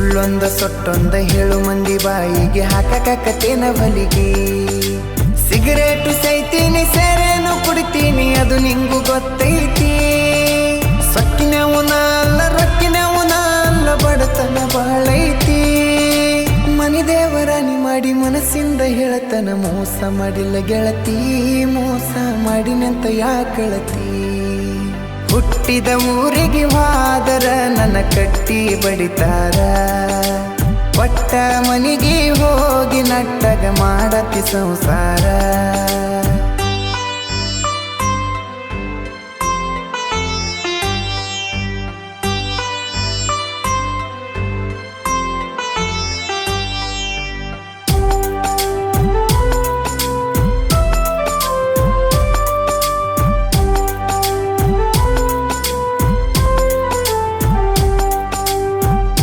ಸುಳ್ಳೊಂದ ಸೊಟ್ಟೊಂದ ಹೇಳು ಮಂದಿ ಬಾಯಿಗೆ ಹಾಕಕತ್ತೇನ ಬಲಿಗೆ. ಸಿಗರೇಟು ಸೈತೀನಿ ಸೇರೇನು ಕುಡಿತೀನಿ ಅದು ನಿಂಗು ಗೊತ್ತೈತಿ. ಸೊಕ್ಕಿನವನ ಅಲ್ಲ ರೊಕ್ಕಿನವನ ಅಲ್ಲ ಬಡತನ ಬಾಳೈತಿ. ಮನಿ ದೇವರಾನಿ ಮಾಡಿ ಮನಸ್ಸಿಂದ ಹೇಳತನ ಮೋಸ ಮಾಡಿಲ್ಲ ಗೆಳತಿ, ಮೋಸ ಮಾಡಿನಂತ ಯಾಕಳತಿ. ಹುಟ್ಟಿದ ಊರಿಗೆ ಹೋದರ ನನ್ನ ಕಟ್ಟಿ ಬಡಿತಾರ, ಪಟ್ಟ ಮನಿಗೆ ಹೋಗಿ ನಟ್ಟಗ ಮಾಡತಿ ಸಂಸಾರ.